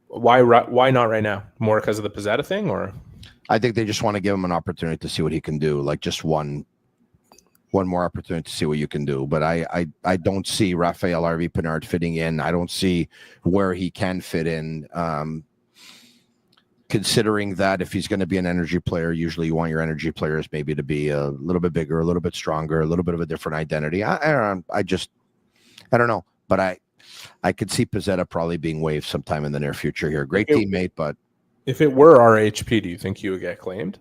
Why not right now? More because of the Pezzetta thing, or? I think they just want to give him an opportunity to see what he can do, like just one more opportunity to see what you can do. But I don't see Raphael Harvey-Pinard fitting in. I don't see where he can fit in. Considering that if he's going to be an energy player, usually you want your energy players maybe to be a little bit bigger, a little bit stronger, a little bit of a different identity. I don't know. But I could see Pezzetta probably being waived sometime in the near future here. Great teammate, but if it were RHP, do you think he would get claimed?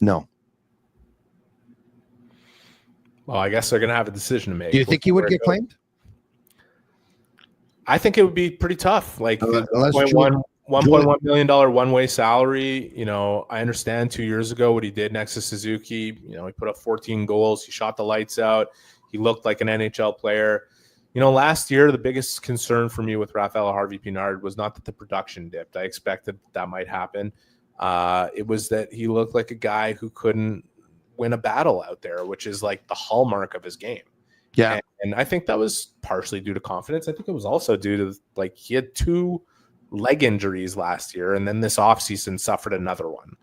No. Well, I guess they're going to have a decision to make. Do you think he would get claimed? I think it would be pretty tough. Like $1.1 million one-way salary. You know, I understand 2 years ago what he did next to Suzuki. You know, he put up 14 goals. He shot the lights out. He looked like an NHL player. You know, last year, the biggest concern for me with Raphael Harvey-Pinard was not that the production dipped. I expected that might happen. It was that he looked like a guy who couldn't win a battle out there, which is like the hallmark of his game. Yeah. And I think that was partially due to confidence. I think it was also due to, like, he had 2 leg injuries last year, and then this offseason suffered another one.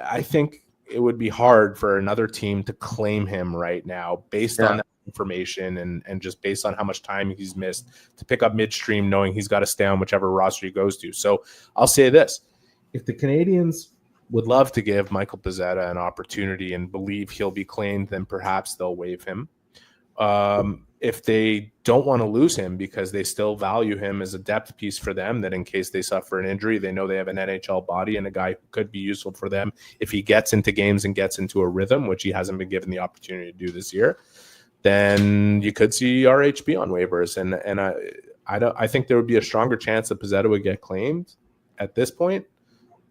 I think it would be hard for another team to claim him right now based on that information and just based on how much time he's missed, to pick up midstream knowing he's got to stay on whichever roster he goes to. So I'll say this. If the Canadiens would love to give Michael Pezzetta an opportunity and believe he'll be claimed, then perhaps they'll waive him. If they don't want to lose him because they still value him as a depth piece for them, that in case they suffer an injury, they know they have an NHL body and a guy who could be useful for them if he gets into games and gets into a rhythm, which he hasn't been given the opportunity to do this year, then you could see RHB on waivers. And I think there would be a stronger chance that Pezzetta would get claimed at this point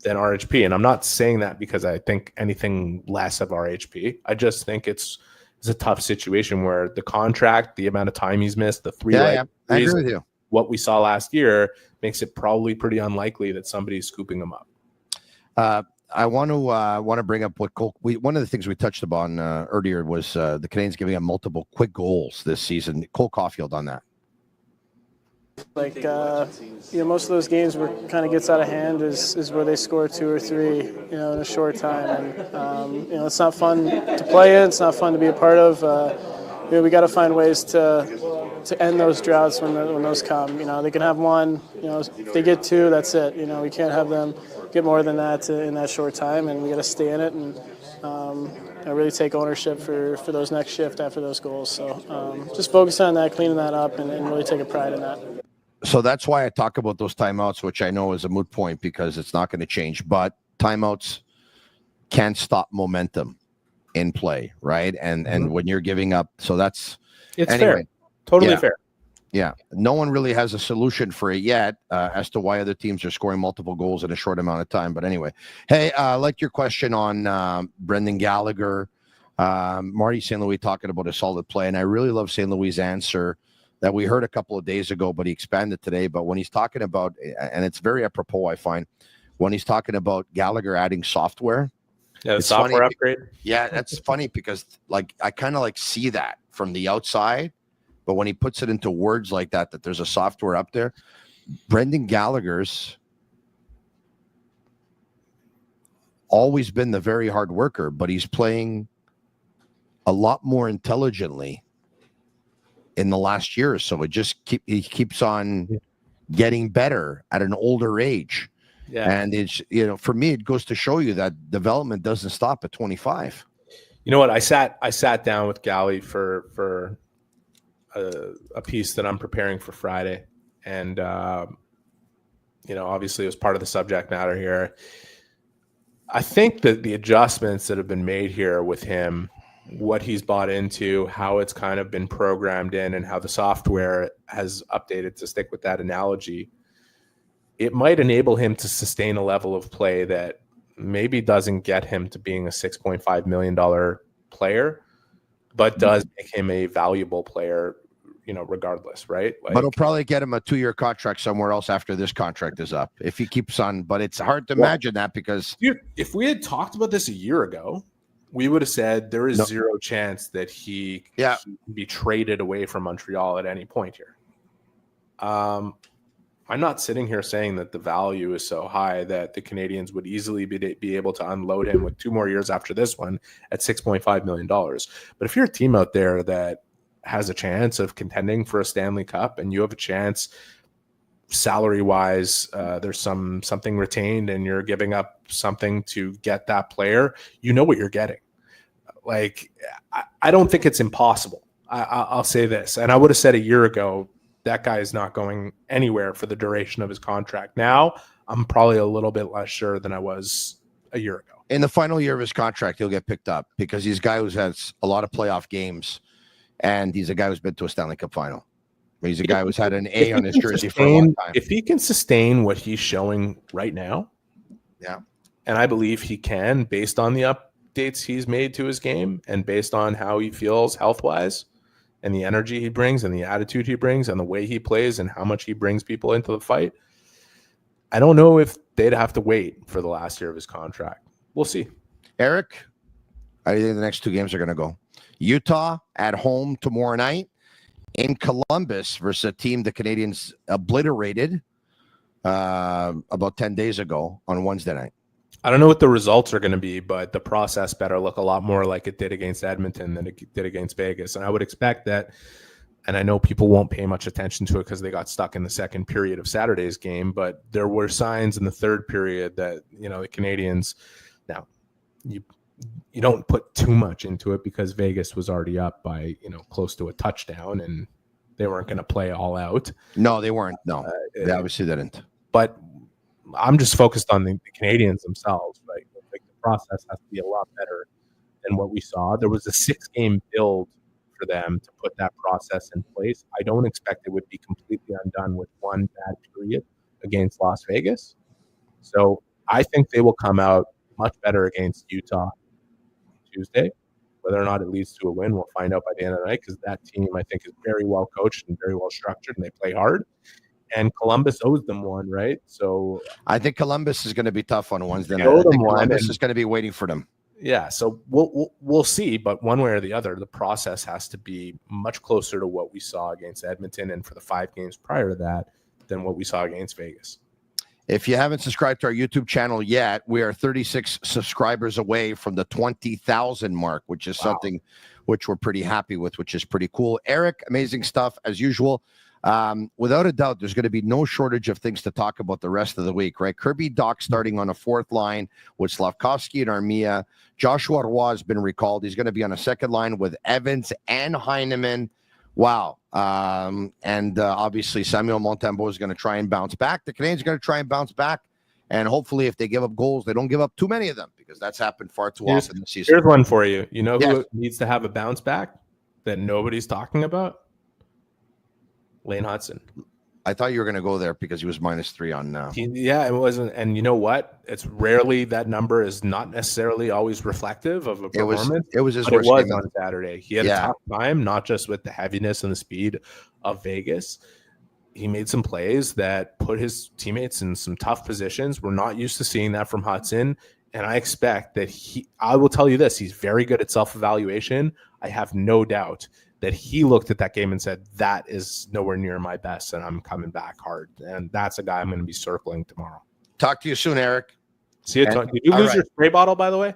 than RHP. And I'm not saying that because I think anything less of RHP. I just think it's a tough situation where the contract, the amount of time he's missed, the three I agree with you. What we saw last year makes it probably pretty unlikely that somebody's scooping him up. I want to bring up what one of the things we touched upon earlier was the Canadiens giving up multiple quick goals this season. Cole Caulfield on that. Like, most of those games where it kind of gets out of hand is where they score 2 or 3, in a short time. And, it's not fun to play in. It's not fun to be a part of. We got to find ways to end those droughts when those come. They can have 1. If they get 2, that's it. We can't have them get more than that in that short time, and we got to stay in it and really take ownership for those next shift after those goals. So just focus on that, cleaning that up, and really take a pride in that. So that's why I talk about those timeouts, which I know is a moot point because it's not going to change. But timeouts can't stop momentum in play, right? And when you're giving up, so that's fair, totally fair. Yeah, no one really has a solution for it yet as to why other teams are scoring multiple goals in a short amount of time. But anyway, hey, I like your question on Brendan Gallagher, Marty St. Louis talking about a solid play, and I really love St. Louis' answer that we heard a couple of days ago, but he expanded today. But when he's talking about, and it's very apropos, I find, when he's talking about Gallagher adding software. Yeah, the software upgrade. Yeah, that's funny because I kind of see that from the outside, but when he puts it into words like that there's a software up there. Brendan Gallagher's always been the very hard worker, but he's playing a lot more intelligently in the last year or so. He keeps on getting better at an older age. Yeah. And it's, for me, it goes to show you that development doesn't stop at 25. You know what? I sat down with Gally for a piece that I'm preparing for Friday. And, obviously it was part of the subject matter here. I think that the adjustments that have been made here with him, what he's bought into, how it's kind of been programmed in, and how the software has updated, to stick with that analogy, it might enable him to sustain a level of play that maybe doesn't get him to being a $6.5 million player, but does make him a valuable player, regardless, right? But it'll probably get him a 2-year contract somewhere else after this contract is up if he keeps on. But it's hard to imagine that because if we had talked about this a year ago, we would have said there is zero chance that he can be traded away from Montreal at any point here. I'm not sitting here saying that the value is so high that the Canadiens would easily be able to unload him with 2 more years after this one at $6.5 million. But if you're a team out there that has a chance of contending for a Stanley Cup and you have a chance salary-wise, there's something retained and you're giving up something to get that player, you know what you're getting. Like, I don't think it's impossible. I'll say this, and I would have said a year ago, that guy is not going anywhere for the duration of his contract. Now, I'm probably a little bit less sure than I was a year ago. In the final year of his contract, he'll get picked up because he's a guy who has a lot of playoff games, and he's a guy who's been to a Stanley Cup final. He's a guy who's had an A on his jersey for a long time. If he can sustain what he's showing right now, and I believe he can based on the updates he's made to his game and based on how he feels health-wise, and the energy he brings and the attitude he brings and the way he plays and how much he brings people into the fight, I don't know if they'd have to wait for the last year of his contract. We'll see. Eric, how do you think the next 2 games are going to go? Utah at home tomorrow night, in Columbus versus a team the Canadiens obliterated about 10 days ago on Wednesday night. I don't know what the results are going to be, but the process better look a lot more like it did against Edmonton than it did against Vegas. And I would expect that, and I know people won't pay much attention to it because they got stuck in the second period of Saturday's game, but there were signs in the third period that, the Canadiens, now you don't put too much into it because Vegas was already up by, close to a touchdown and they weren't going to play all out. No, they weren't. No, they obviously didn't. But I'm just focused on the Canadiens themselves, right? Like the process has to be a lot better than what we saw. There was a 6-game build for them to put that process in place. I don't expect it would be completely undone with one bad period against Las Vegas. So I think they will come out much better against Utah Tuesday. Whether or not it leads to a win, we'll find out by the end of the night because that team, I think, is very well coached and very well structured and they play hard. And Columbus owes them one, right? So I think Columbus is going to be tough on Wednesday night. I think Columbus is going to be waiting for them. Yeah, so we'll see, but one way or the other, the process has to be much closer to what we saw against Edmonton and for the 5 games prior to that than what we saw against Vegas. If you haven't subscribed to our YouTube channel yet, we are 36 subscribers away from the 20,000 mark, which is something which we're pretty happy with, which is pretty cool. Eric, amazing stuff as usual. Without a doubt, there's going to be no shortage of things to talk about the rest of the week, right? Kirby Dach starting on a 4th line with Slavkovsky and Armia. Joshua Roy has been recalled. He's going to be on a 2nd line with Evans and Heineman. Wow. And obviously Samuel Montembeault is going to try and bounce back. The Canadiens are going to try and bounce back. And hopefully if they give up goals, they don't give up too many of them because that's happened far too often this season. Here's one for you. You know who needs to have a bounce back that nobody's talking about? Lane Hudson. I thought you were going to go there because he was -3 on. It wasn't. And you know what? It's rarely that number is not necessarily always reflective of a performance. It was his worst game on Saturday. He had a tough time, not just with the heaviness and the speed of Vegas. He made some plays that put his teammates in some tough positions. We're not used to seeing that from Hudson. And I expect that I will tell you this, he's very good at self-evaluation. I have no doubt that he looked at that game and said, that is nowhere near my best, and I'm coming back hard. And that's a guy I'm going to be circling tomorrow. Talk to you soon, Eric. See you, Tony. Did you lose your spray bottle, by the way?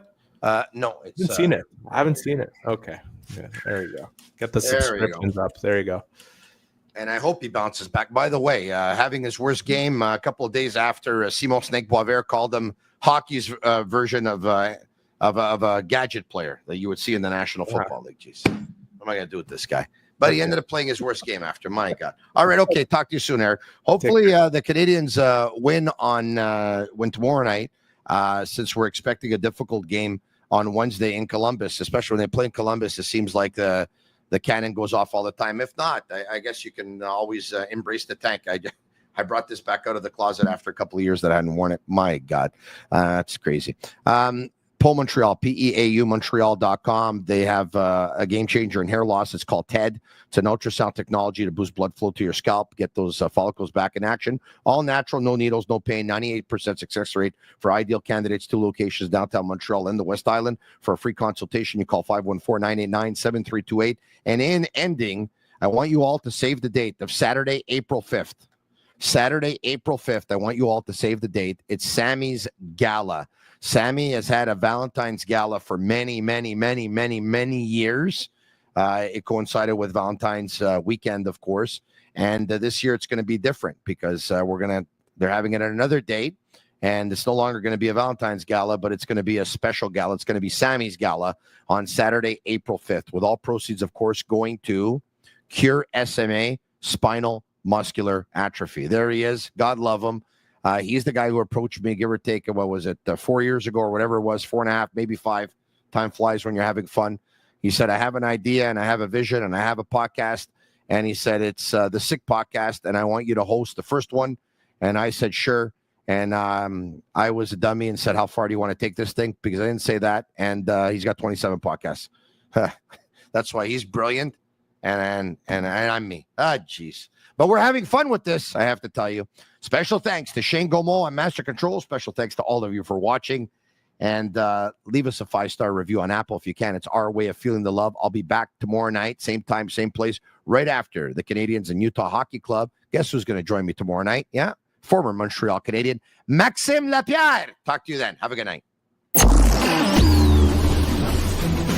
No. I haven't seen it. I haven't seen it. Okay. Yeah, there you go. Get the subscriptions up. There you go. And I hope he bounces back. By the way, having his worst game a couple of days after Simon Snake Boisvert called him hockey's version of a gadget player that you would see in the National Football League. Jeez. What am I going to do with this guy? But he ended up playing his worst game after. My God. All right. Okay. Talk to you soon, Eric. Hopefully the Canadiens win tomorrow night since we're expecting a difficult game on Wednesday in Columbus, especially when they play in Columbus. It seems like the cannon goes off all the time. If not, I guess you can always embrace the tank. I brought this back out of the closet after a couple of years that I hadn't worn it. My God. That's crazy. Peau Montreal, P-E-A-U Montreal.com. They have a game changer in hair loss. It's called TED. It's an ultrasound technology to boost blood flow to your scalp, get those follicles back in action. All natural, no needles, no pain, 98% success rate for ideal candidates. 2 locations, downtown Montreal and the West Island. For a free consultation, you call 514-989-7328. And in ending, I want you all to save the date of Saturday, April 5th. Saturday, April 5th. I want you all to save the date. It's Sammy's Gala. Sammy has had a Valentine's Gala for many, many, many, many, many years. It coincided with Valentine's weekend, of course. And this year it's going to be different because they're having it at another date. And it's no longer going to be a Valentine's Gala, but it's going to be a special gala. It's going to be Sammy's Gala on Saturday, April 5th, with all proceeds, of course, going to Cure SMA Spinal Muscular Atrophy. There he is. God love him. He's the guy who approached me, give or take, 4 years ago or whatever it was, 4.5, maybe 5. Time flies when you're having fun. He said, I have an idea and I have a vision and I have a podcast. And he said, it's the Sick Podcast and I want you to host the first one. And I said, sure. And I was a dummy and said, how far do you want to take this thing? Because I didn't say that. And he's got 27 podcasts. That's why he's brilliant. And I'm me. Jeez. But we're having fun with this, I have to tell you. Special thanks to Shane Gaumont on Master Control. Special thanks to all of you for watching. And leave us a 5-star review on Apple if you can. It's our way of feeling the love. I'll be back tomorrow night, same time, same place, right after the Canadiens and Utah Hockey Club. Guess who's going to join me tomorrow night? Yeah, former Montreal Canadian, Maxime Lapierre. Talk to you then. Have a good night.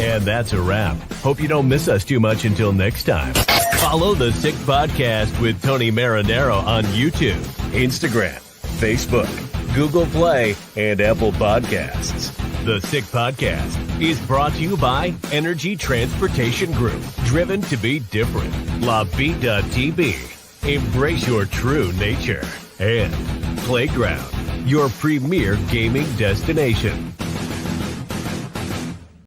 And that's a wrap. Hope you don't miss us too much until next time. Follow the Sick Podcast with Tony Marinaro on YouTube, Instagram, Facebook, Google Play, and Apple Podcasts. The Sick Podcast is brought to you by Energy Transportation Group, driven to be different. Bittt, embrace your true nature. And Playground, your premier gaming destination.